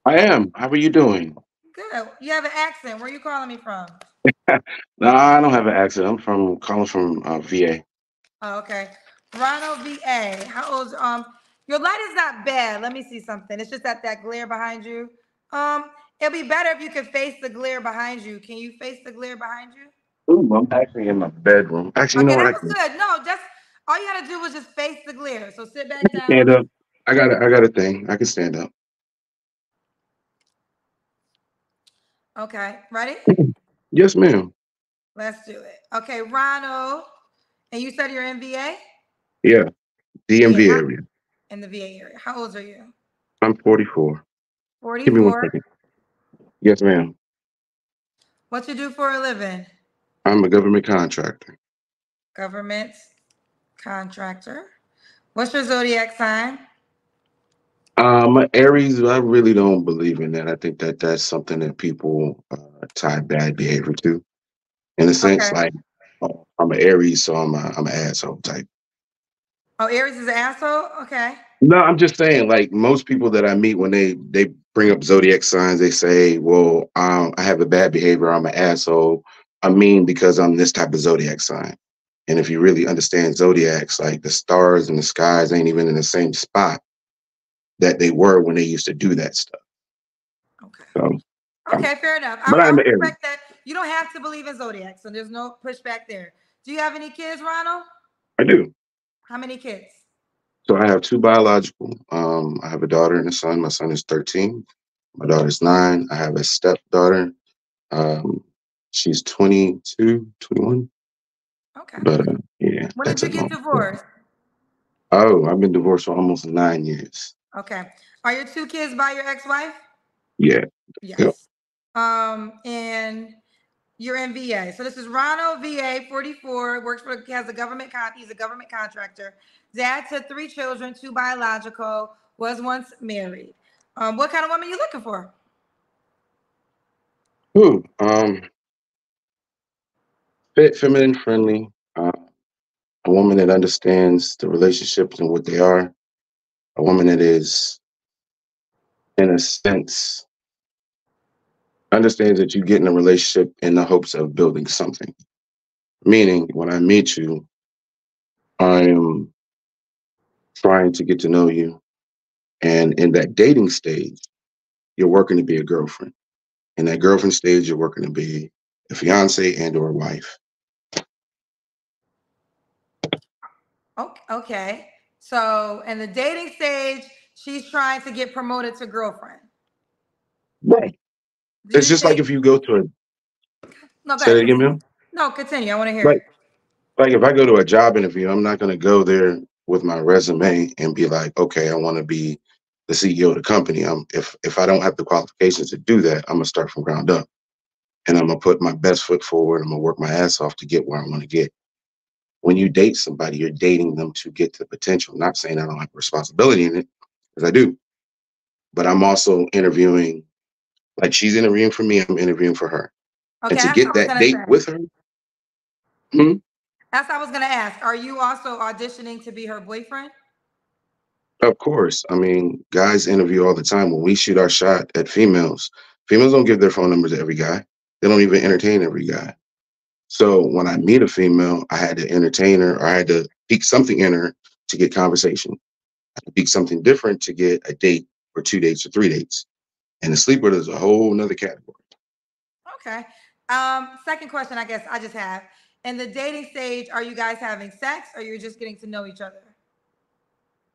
I am. How are you doing? Good. You have an accent. Where are you calling me from? No, I don't have an accent. I'm from calling from VA. Oh, okay. Ronald VA. How old? Your light is not bad. Let me see something. It's just that glare behind you. It'll be better if you could face the glare behind you. Can you face the glare behind you? Ooh, I'm actually in my bedroom. Actually, you know Okay, what? that I was can good. No, just all you gotta do was just face the glare. So sit back stand down. up. I got a thing. I can stand up. Okay, ready? Yes, ma'am. Let's do it. Okay, Ronald. And you said you're in VA? Yeah, VA. DMV area. In the VA area. How old are you? I'm 44. Give me one 44. second. Yes, ma'am. What you do for a living? I'm a government contractor. Government contractor. What's your zodiac sign? Aries. I really don't believe in that. I think that that's something that people tie bad behavior to. In a sense, Okay. like I'm an Aries, so I'm an asshole type. Oh, Aries is an asshole? Okay. No, I'm just saying, like most people that I meet when they bring up zodiac signs, they say, "Well, I have a bad behavior. I'm an asshole. I'm mean because I'm this type of zodiac sign." And if you really understand zodiacs, like the stars and the skies ain't even in the same spot that they were when they used to do that stuff. Okay. So, um, Okay, fair enough. but I I'm an Aries. respect that. You don't have to believe in zodiac, so there's no pushback there. Do you have any kids, Ronald? I do. How many kids? So I have two biological. I have a daughter and a son. My son is 13. My daughter's 9. I have a stepdaughter. Um, she's 22, 21. Okay. But yeah, When did that's you a get long story. divorced? Oh, I've been divorced for almost 9 years. Okay. Are your two kids by your ex-wife? Yeah. Yep. Yes. And you're in VA. So this is Ronald VA, 44, works for has a he's a government contractor. Dad to three children, two biological, was once married. What kind of woman you looking for? Ooh, fit, feminine, friendly. A woman that understands the relationships and what they are. A woman that is, in a sense, understands that you get in a relationship in the hopes of building something. Meaning, when I meet you, I'm trying to get to know you. And in that dating stage, you're working to be a girlfriend. In that girlfriend stage, you're working to be a fiance and or a wife. Okay. So in the dating stage, she's trying to get promoted to girlfriend. Right. Did It's you just like say if you go to a no? Go say ahead, that again, continue. ma'am. No, continue. I want to hear Like it. like if I go to a job interview, I'm not gonna go there with my resume and be like, okay, I want to be the CEO of the company. If I don't have the qualifications to do that, I'm gonna start from ground up and I'm gonna put my best foot forward. I'm gonna work my ass off to get where I want to get. When you date somebody, you're dating them to get to the potential. I'm not saying I don't have responsibility in it, because I do, but I'm also interviewing, like she's interviewing for me, I'm interviewing for her. And Okay, to that's get what I was that gonna date say. with her, hmm, That's what I was gonna ask. Are you also auditioning to be her boyfriend? of course. I mean, guys interview all the time. When we shoot our shot at females, females don't give their phone numbers to every guy. They don't even entertain every guy. So when I meet a female, I had to entertain her or I had to peek something in her to get conversation. I had to peek something different to get a date or 2 dates or 3 dates. And the sleeper is a whole nother category. Okay. Second question, I guess I just have. In the dating stage, are you guys having sex or you're just getting to know each other?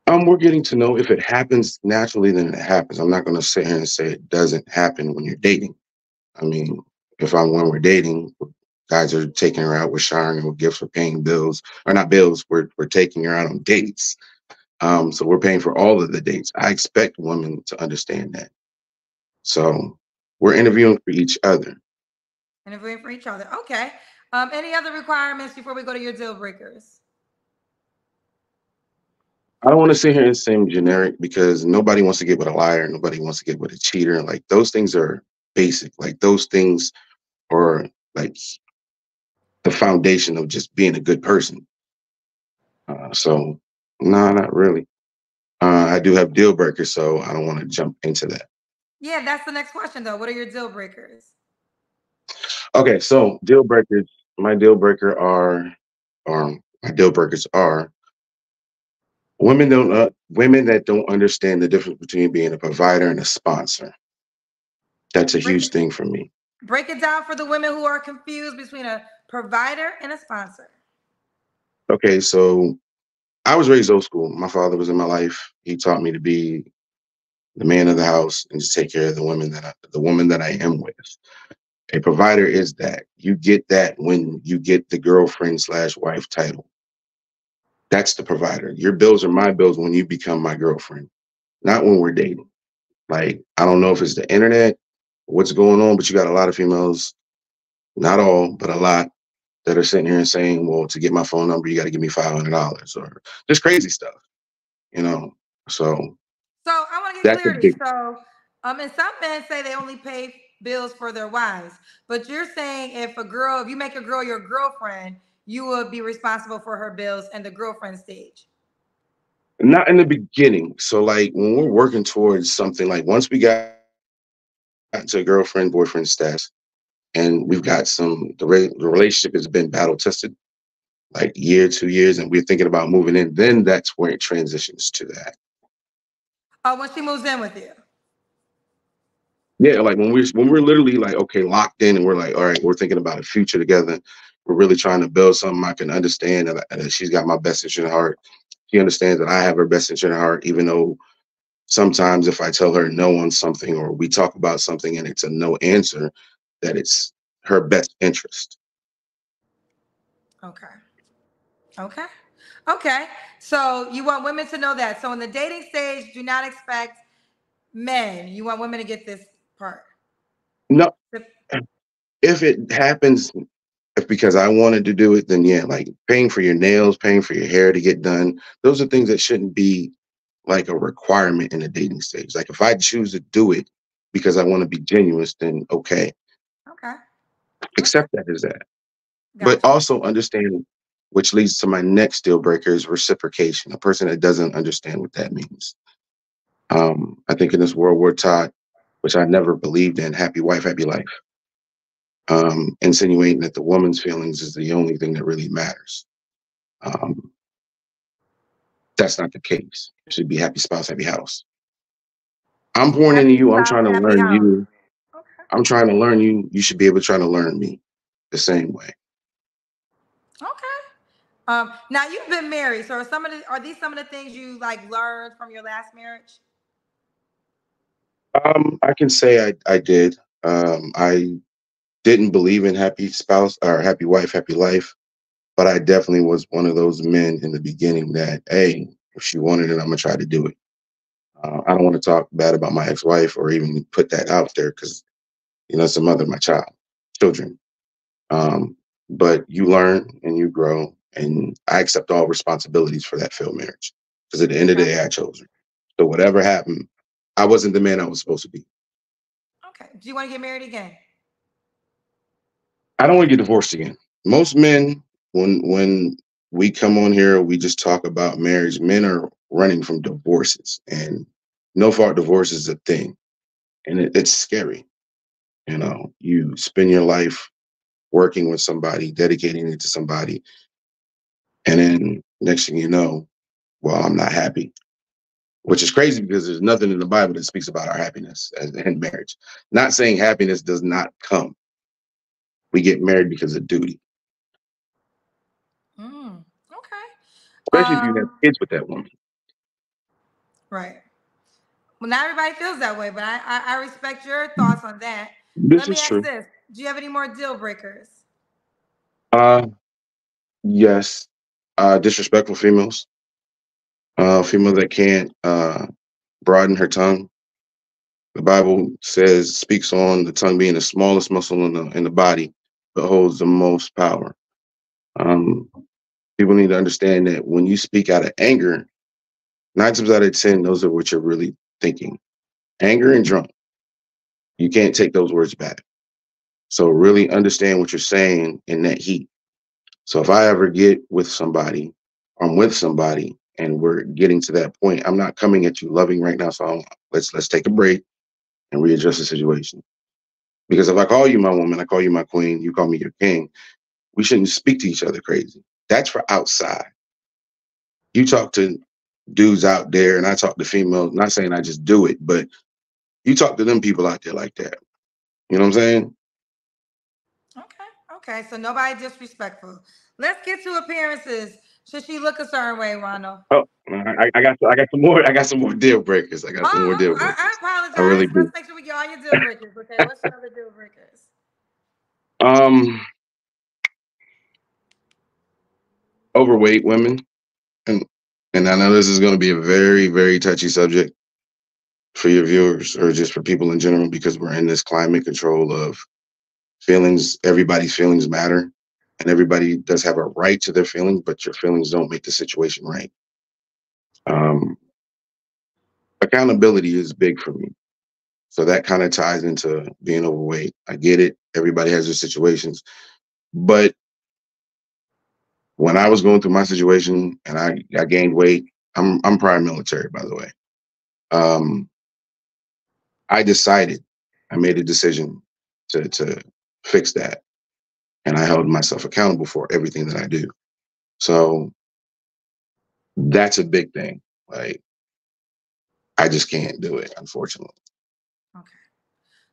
We're getting to know if it happens naturally, then it happens. I'm not going to sit here and say it doesn't happen when you're dating. I mean, if I'm when we're dating, guys are taking her out, we're showering her with gifts, we're paying bills, or not bills, we're taking her out on dates. So we're paying for all of the dates. I expect women to understand that. So we're interviewing for each other. Interviewing for each other. Okay. Any other requirements before we go to your deal breakers? I don't want to sit here and say generic because nobody wants to get with a liar, nobody wants to get with a cheater. Like those things are basic. Like those things are like the foundation of just being a good person. So no, not really. I do have deal breakers, so I don't want to jump into that. Yeah, that's the next question though. What are your deal breakers? Okay, so deal breakers. My deal breaker are, my deal breakers are women that don't understand the difference between being a provider and a sponsor. That's a Break huge it thing for me. break it down for the women who are confused between a provider and a sponsor. Okay, so I was raised old school. My father was in my life. He taught me to be the man of the house and just take care of the woman that I am with. A provider is that. You get that when you get the girlfriend slash wife title. That's the provider. Your bills are my bills when you become my girlfriend, not when we're dating. Like, I don't know if it's the internet, what's going on, but you got a lot of females, not all, but a lot, that are sitting here and saying, well, to get my phone number, you got to give me $500 or just crazy stuff, you know? So So I want to get that's a clarity. big, So, and some men say they only pay bills for their wives, but you're saying if you make a girl your girlfriend, you will be responsible for her bills and the girlfriend stage. not in the beginning. So, like, when we're working towards something, like once we got to girlfriend, boyfriend status, and we've got the relationship has been battle tested, like year, 2 years, and we're thinking about moving in, then that's where it transitions to that. Oh, when she moves in with you. Yeah, like when we're literally like, okay, locked in, and we're like, all right, we're thinking about a future together. We're really trying to build something I can understand, and she's got my best interest at heart. She understands that I have her best interest at heart, even though sometimes if I tell her no on something or we talk about something and it's a no answer, that it's her best interest. Okay. Okay. Okay. So you want women to know that. So in the dating stage, do not expect men. You want women to get this part. No, The- if it happens, if because I wanted to do it, then yeah, like paying for your nails, paying for your hair to get done, those are things that shouldn't be like a requirement in the dating stage. Like if I choose to do it because I want to be genuine, then okay, Okay. Okay. accept that as that. But Got you. also understand, which leads to my next deal breaker is reciprocation. A person that doesn't understand what that means. I think in this world we're taught, which I never believed in, happy wife, happy life. Insinuating that the woman's feelings is the only thing that really matters. Um, that's not the case. It should be happy spouse, happy house. I'm pouring into Happy you. I'm spouse, trying to happy learn house. you. Okay. I'm trying to learn you. You should be able to try to learn me the same way. Okay. Now you've been married, so are these some of the things you like learned from your last marriage? I can say I did. I didn't believe in happy spouse or happy wife, happy life, but I definitely was one of those men in the beginning that, hey, if she wanted it, I'm gonna try to do it. I don't want to talk bad about my ex-wife or even put that out there because it's the mother of my children. Um, but you learn and you grow, and I accept all responsibilities for that failed marriage because at the end of the day, I chose her. So whatever happened, I wasn't the man I was supposed to be. Okay. Do you want to get married again? I don't want to get divorced again. Most men, when we come on here, we just talk about marriage. Men are running from divorces, and no fault divorce is a thing, and it's scary. You spend your life working with somebody, dedicating it to somebody, and then next thing you know, well, I'm not happy, which is crazy because there's nothing in the Bible that speaks about our happiness in marriage. Not saying happiness does not come. We get married because of duty, Okay. especially if you have Um, kids with that woman. right. Well, not everybody feels that way, but I respect your thoughts on that. This Let me is ask true. this: do you have any more deal breakers? Uh, yes. Disrespectful females. Female that can't broaden her tongue. The Bible speaks on the tongue being the smallest muscle in the body, but holds the most power. Um, People need to understand that when you speak out of anger, 9 times out of 10, those are what you're really thinking. Anger and drunk. You can't take those words back. So really understand what you're saying in that heat. So if I ever get with somebody, I'm with somebody, and we're getting to that point, I'm not coming at you loving right now. So let's take a break and readjust the situation. Because if I call you my woman, I call you my queen, you call me your king, we shouldn't speak to each other crazy. That's for outside. You talk to dudes out there, and I talk to females. Not saying I just do it, but you talk to them people out there like that. You know what I'm saying? Okay. Okay. So nobody disrespectful. Let's get to appearances. Should she look a certain way, Ronald? Oh, I got some more. I got some more deal breakers. I got some more deal I breakers. I apologize. really Let's do. make sure we get all your deal breakers. Okay. What's your other deal breakers? Um, Overweight women, and and I know this is going to be a very, very touchy subject for your viewers or just for people in general because we're in this climate control of feelings. Everybody's feelings matter, and everybody does have a right to their feelings, but your feelings don't make the situation right. Um, Accountability is big for me. So that kind of ties into being overweight. I get it. Everybody has their situations. But when I was going through my situation and I gained weight, I'm prior military, by the way. Um, I decided, I made a decision to fix that. And I held myself accountable for everything that I do. So that's a big thing. Like I just can't do it, unfortunately. Okay.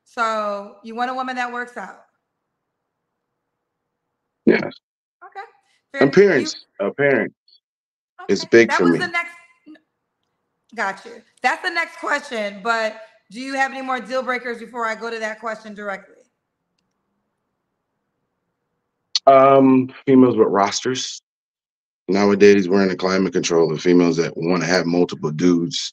So you want a woman that works out. Yeah. Okay. Fair. You Appearance is okay. big That for was the me. next got you. That's the next question. But do you have any more deal breakers before I go to that question directly? Females with rosters. Nowadays, we're in a climate control of females that want to have multiple dudes.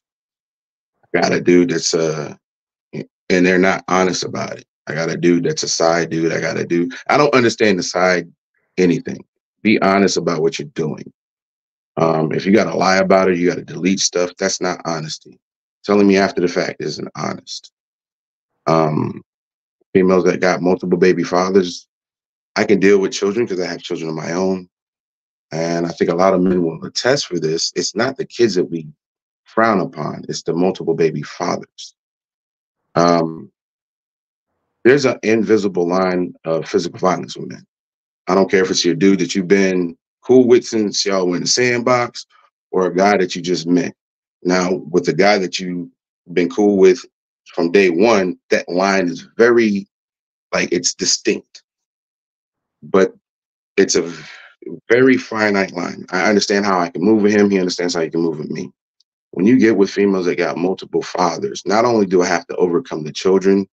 I got a dude that's and they're not honest about it. I got a dude that's a side dude. I got a dude. I don't understand the side anything. Be honest about what you're doing. If you got to lie about it, you got to delete stuff. That's not honesty. Telling me after the fact isn't honest. Um, Females that got multiple baby fathers, I can deal with children because I have children of my own. And I think a lot of men will attest for this. It's not the kids that we frown upon, it's the multiple baby fathers. Um, there's an invisible line of physical violence with men. I don't care if it's your dude that you've been cool with since y'all were in the sandbox or a guy that you just met. Now, with the guy that you've been cool with from day one, that line is very, like, it's distinct, but it's a very finite line. I understand how I can move with him. He understands how he can move with me. When you get with females that got multiple fathers, not only do I have to overcome the children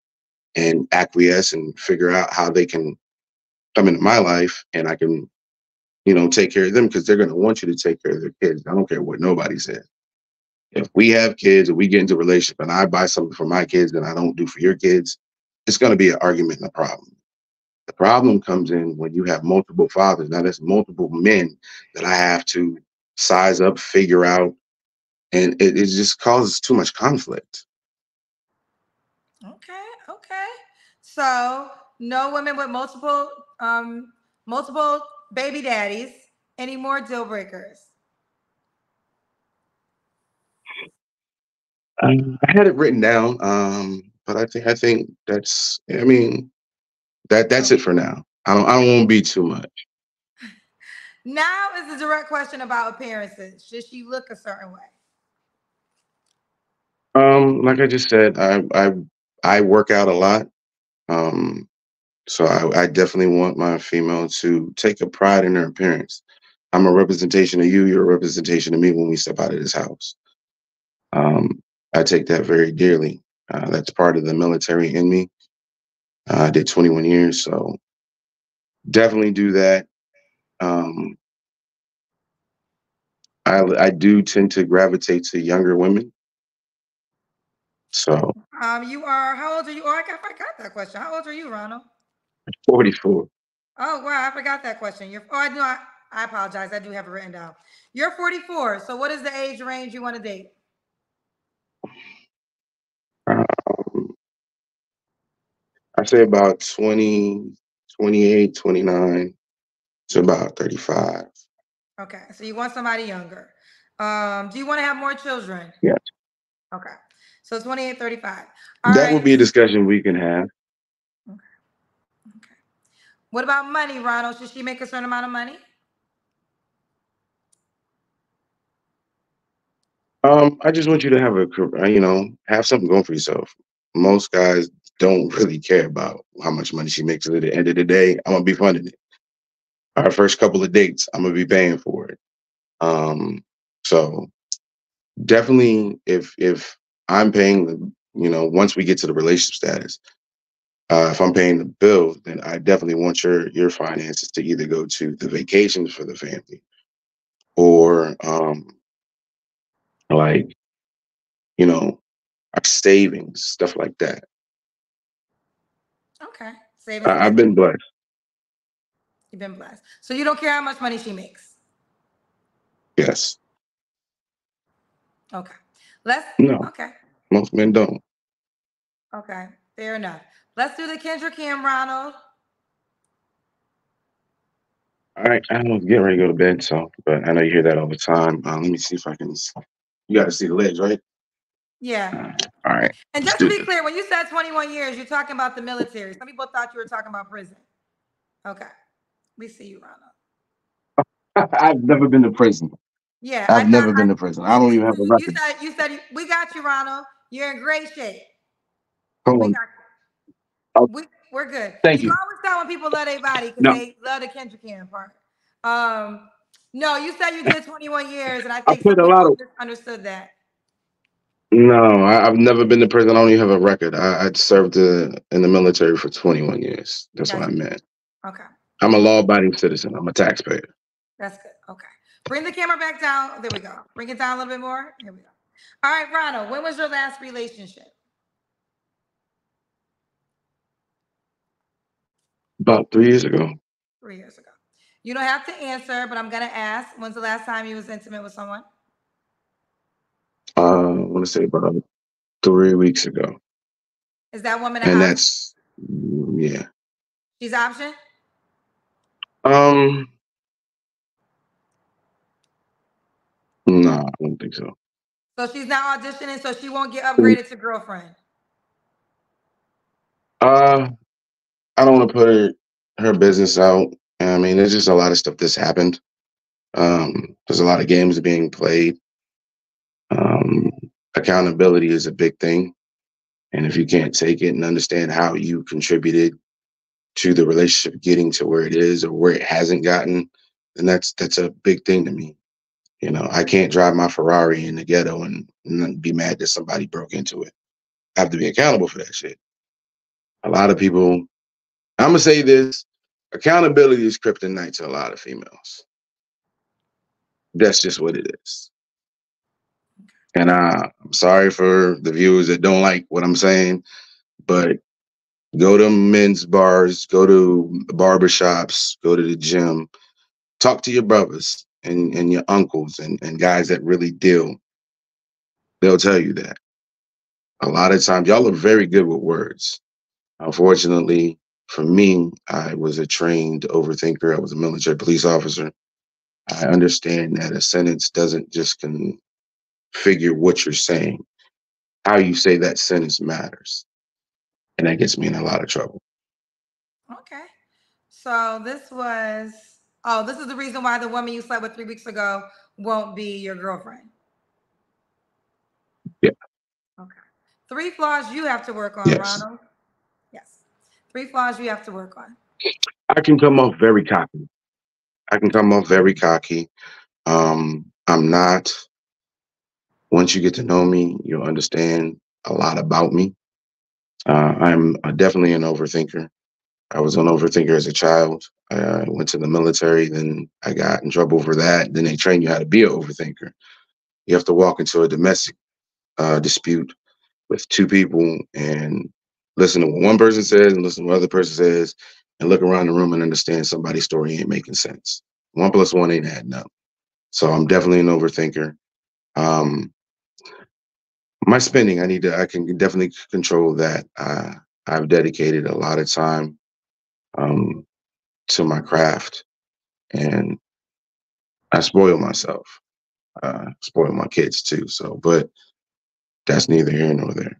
and acquiesce and figure out how they can come into my life and I can, take care of them because they're going to want you to take care of their kids. I don't care what nobody says. If we have kids or we get into a relationship and I buy something for my kids that I don't do for your kids, it's going to be an argument and a problem. The problem comes in when you have multiple fathers. Now, there's multiple men that I have to size up, figure out, and it just causes too much conflict. Okay, okay. So no women with multiple baby daddies. Any more deal breakers? I had it written down, but I think that's. I mean, that's it for now. I don't want to be too much. Now is a direct question about appearances. Should she look a certain way? Like I just said, I work out a lot. Um, so I definitely want my female to take a pride in her appearance. I'm a representation of you. You're a representation of me when we step out of this house. I take that very dearly. That's part of the military in me. I did 21 years, so definitely do that. Um, I do tend to gravitate to younger women. So You are, how old are you? Oh, I forgot that question. How old are you, Ronald? 44. Oh, wow, I forgot that question. I apologize. I do have it written down. You're 44. So what is the age range you want to date? Um, I say about 20, 28, 29 to about 35. Okay. So you want somebody younger. Do you want to have more children? Yeah. Okay. So 2835. All That would right. be a discussion we can have. Okay. Okay. What about money, Ronald? Should she make a certain amount of money? I just want you to have have something going for yourself. Most guys don't really care about how much money she makes. At the end of the day, I'm gonna be funding it. Our first couple of dates, I'm gonna be paying for it. So definitely, if I'm paying the, once we get to the relationship status, if I'm paying the bill, then I definitely want your finances to either go to the vacations for the family or like our savings, stuff like that. Okay. Savings and I've been blessed. you've been blessed. So you don't care how much money she makes. Yes. Okay. Let's No, okay. most men don't. Okay. Fair enough. Let's do the Kendra Cam, Ronald. All right, I was getting ready to go to bed, but I know you hear that all the time. Let me see if I can. You got to see the legs, right? Yeah. All right, And let's just to do be this. clear, when you said 21 years, you're talking about the military. Some people thought you were talking about prison. Okay. We see you, Ronald. I've never been to prison. Yeah, I I've thought never been to prison. I don't even have a record. you said we got you, Ronald. You're in great shape. Hold We on. got Oh, we're good. thank You you. always tell when people love their body because No, they love the Kendrick Cam part. No, you said you did 21 years, and I I think some put a lot people of. misunderstood that. No, I've never been to prison. I don't even have a record. I served in the military for 21 years. That's what Gotcha. I meant. Okay. I'm a law-abiding citizen. I'm a taxpayer. That's good. Okay. Bring the camera back down. There we go. Bring it down a little bit more. Here we go. All right, Ronald, when was your last relationship? About 3 years ago. 3 years ago. You don't have to answer, but I'm gonna ask. When's the last time you was intimate with someone? I want to say about 3 weeks ago, Is that woman an and option? that's yeah. She's option? Um, no, I don't think so. So she's not auditioning, so she won't get upgraded to girlfriend. Uh, I don't want to put her business out. I mean, there's just a lot of stuff that's happened. There's a lot of games being played. Um, Accountability is a big thing, and if you can't take it and understand how you contributed to the relationship getting to where it is or where it hasn't gotten, then that's a big thing to me. I can't drive my Ferrari in the ghetto and be mad that somebody broke into it. I have to be accountable for that shit. A lot of people, I'm gonna say this: accountability is kryptonite to a lot of females. That's just what it is. And I'm sorry for the viewers that don't like what I'm saying, but go to men's bars, go to barbershops, go to the gym, talk to your brothers and your uncles and guys that really deal. They'll tell you that. A lot of times, y'all are very good with words. Unfortunately, for me, I was a trained overthinker. I was a military police officer. I understand that a sentence doesn't just configure what you're saying. How you say that sentence matters. And that gets me in a lot of trouble. Okay. So this is the reason why the woman you slept with 3 weeks ago won't be your girlfriend. Yeah. Okay. 3 flaws you have to work on, Yes. Ronald. Yes. 3 flaws you have to work on. I can come off very cocky. I can come off very cocky. I'm not. Once you get to know me, you'll understand a lot about me. I'm definitely an overthinker. I was an overthinker as a child. I went to the military, then I got in trouble for that. Then they train you how to be an overthinker. You have to walk into a domestic dispute with two people and listen to what one person says and listen to what other person says and look around the room and understand somebody's story ain't making sense. 1 + 1 ain't adding up. So I'm definitely an overthinker. Um, my spending, I can definitely control that. I've dedicated a lot of time um, to my craft and I spoil myself, spoil my kids too. So, but that's neither here nor there.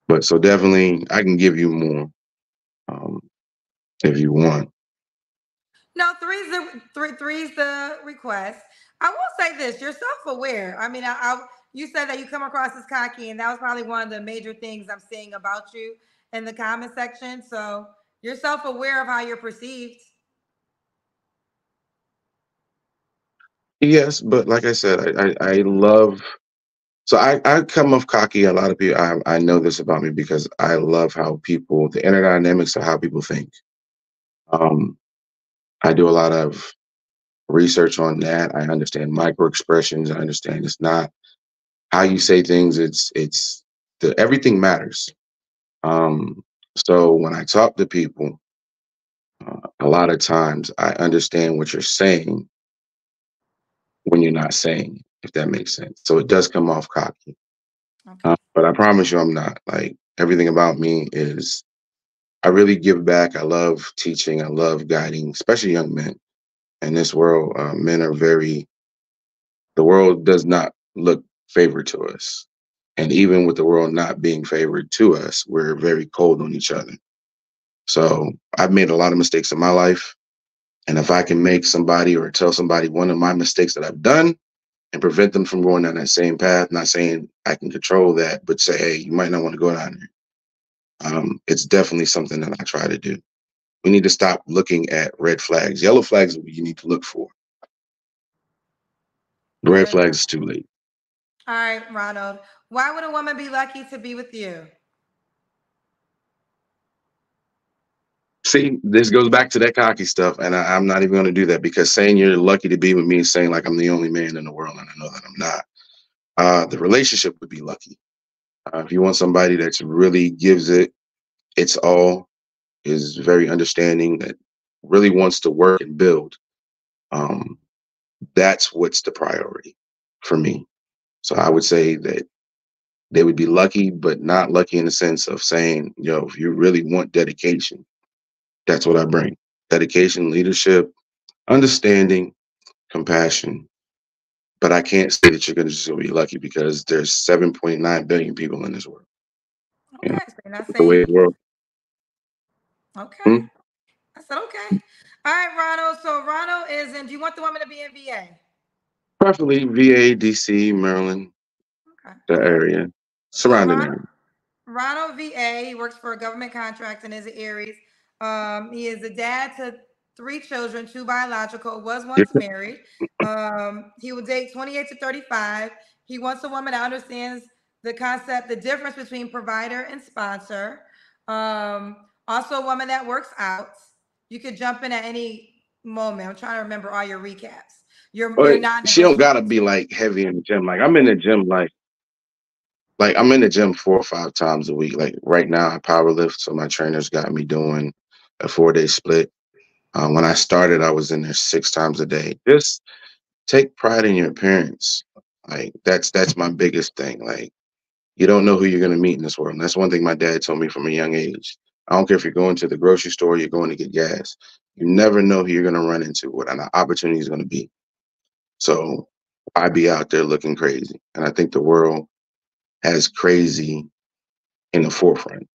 But so definitely, I can give you more um, if you want. No, three's the request. I will say this: you're self-aware. I mean, you said that you come across as cocky, and that was probably one of the major things I'm seeing about you in the comment section. So you're self-aware of how you're perceived. Yes, but like I said, I love. So I come off cocky. A lot of people, I know this about me because I love how people, the inner dynamics of how people think. Um, I do a lot of research on that. I understand micro expressions. I understand it's not how you say things. It's the everything matters. Um, so when I talk to people, a lot of times I understand what you're saying when you're not saying, if that makes sense. So it does come off cocky. Okay. But I promise you, I'm not. Like everything about me is, I really give back. I love teaching. I love guiding, especially young men. In this world, men are very, the world does not look favored to us. And even with the world not being favored to us, we're very cold on each other. So I've made a lot of mistakes in my life. And if I can make somebody or tell somebody one of my mistakes that I've done and prevent them from going down that same path, not saying I can control that, but say, hey, you might not want to go down there. It's definitely something that I try to do. We need to stop looking at red flags. Yellow flags are what you need to look for. Fair Red enough. flags is too late. All right, Ronald. Why would a woman be lucky to be with you? See, this goes back to that cocky stuff, and I'm not even going to do that because saying you're lucky to be with me is saying like I'm the only man in the world, and I know that I'm not. The relationship would be lucky. If you want somebody that's really gives it its all, is very understanding, that really wants to work and build, um, that's what's the priority for me. So I would say that they would be lucky, but not lucky in the sense of saying, yo, if you really want dedication, that's what I bring. Dedication, leadership, understanding, compassion. But I can't say that you're going to just be lucky because there's 7.9 billion people in this world. You know, Okay, so you're not the way saying the world. okay. Hmm? I said okay. All right, Ronald. So Ronald is in. Do you want the woman to be in VA? Preferably VA, DC, Maryland, Okay. the area, So surrounding area. Ronald VA, he works for a government contract and is an Aries. He is a dad to three children, two biological, was once married. He will date 28 to 35. He wants a woman that understands the concept, the difference between provider and sponsor. Also a woman that works out. You could jump in at any moment. I'm trying to remember all your recaps. Your But she don't gotta non-negotiables. be like heavy in the gym. Like I'm in the gym like I'm in the gym 4 or 5 times a week. Like right now I power lift, so my trainers got me doing a 4-day split. When I started, I was in there 6 times a day. Just take pride in your appearance. Like that's my biggest thing. Like you don't know who you're gonna meet in this world. And that's one thing my dad told me from a young age. I don't care if you're going to the grocery store, you're going to get gas. You never know who you're gonna run into, what an opportunity is gonna be. So I be out there looking crazy. And I think the world has crazy in the forefront.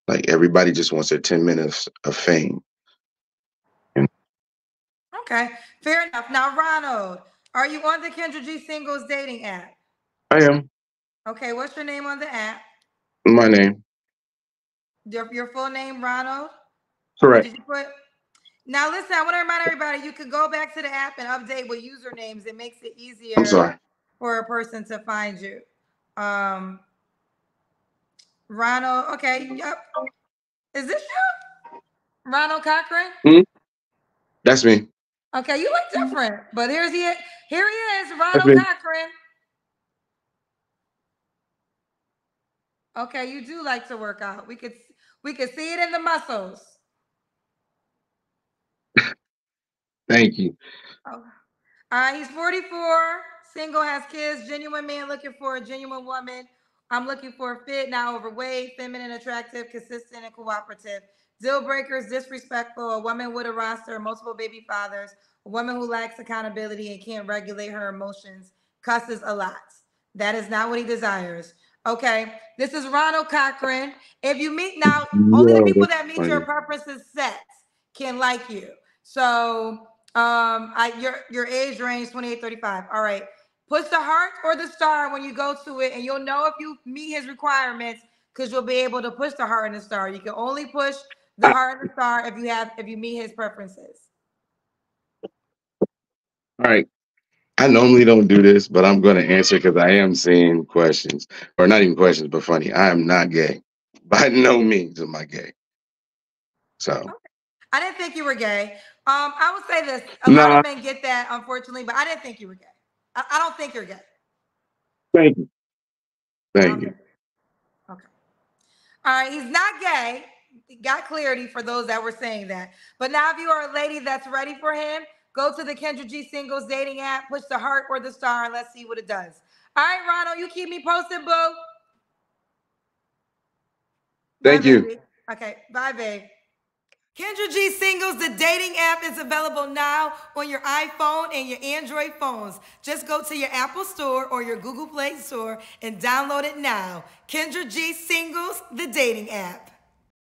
Like everybody just wants their 10 minutes of fame. And Okay, fair enough. Now, Ronald, are you on the Kendra G Singles dating app? I am Okay, what's your name on the app? my name. Your full name, Ronald? Or Correct. did you put? Now, listen, I want to remind everybody you can go back to the app and update with usernames. It makes it I'm easier sorry. for a person to find you. Um, Ronald, okay, yep. Is this you? Ronald Cochran? Hmm? That's me. Okay, you look different, but here he is, That's Ronald me. Cochran. Okay, you do like to work out. We could see it in the muscles. Thank you. Oh. All right, he's 44, single, has kids, genuine man looking for a genuine woman. I'm looking for a fit, not overweight, feminine, attractive, consistent, and cooperative. Deal breakers, disrespectful, a woman with a roster, multiple baby fathers, a woman who lacks accountability and can't regulate her emotions, cusses a lot. That is not what he desires. Okay. This is Ronald Cochran. If you meet now, only the Yo, people that's that meet your funny. preferences set can like you. So your age range 28-35. All right. Push the heart or the star when you go to it, and you'll know if you meet his requirements because you'll be able to push the heart and the star. You can only push the heart and the star if you meet his preferences. All right. I normally don't do this, but I'm going to answer because I am seeing questions, or not even questions, but funny. I am not gay. By no means am I gay. So, I didn't think you were gay. I would say this: a lot of nah, men get that, unfortunately, but I didn't think you were gay. I don't think you're gay. thank you. I Thank don't you. think. Okay. All right. He's not gay. Got clarity for those that were saying that. But now, if you are a lady that's ready for him, go to the Kendra G Singles dating app, push the heart or the star, and let's see what it does. All right, Ronald, you keep me posted, boo. Bye, Thank you. baby. Okay. Bye, babe. Kendra G Singles, the dating app is available now on your iPhone and your Android phones. Just go to your Apple Store or your Google Play Store and download it now. Kendra G Singles, the dating app.